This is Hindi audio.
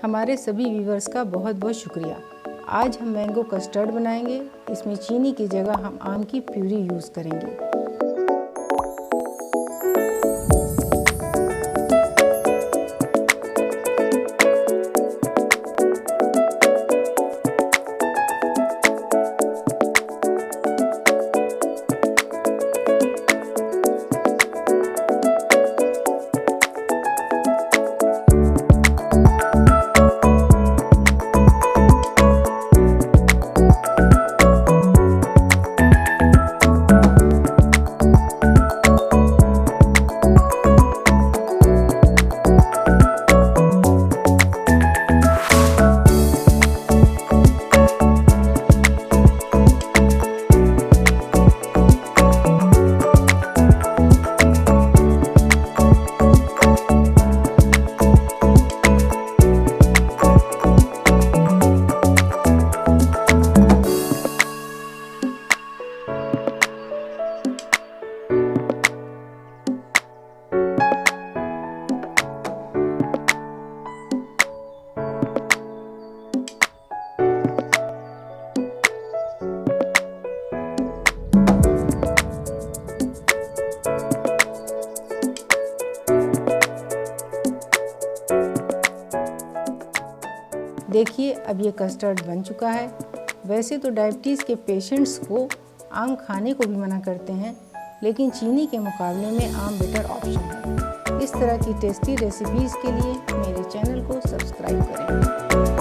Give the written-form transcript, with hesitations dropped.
हमारे सभी व्यूवर्स का बहुत बहुत शुक्रिया। आज हम मैंगो कस्टर्ड बनाएंगे। इसमें चीनी की जगह हम आम की प्यूरी यूज़ करेंगे। देखिए अब ये कस्टर्ड बन चुका है। वैसे तो डायबिटीज़ के पेशेंट्स को आम खाने को भी मना करते हैं, लेकिन चीनी के मुकाबले में आम बेटर ऑप्शन है। इस तरह की टेस्टी रेसिपीज़ के लिए मेरे चैनल को सब्सक्राइब करें।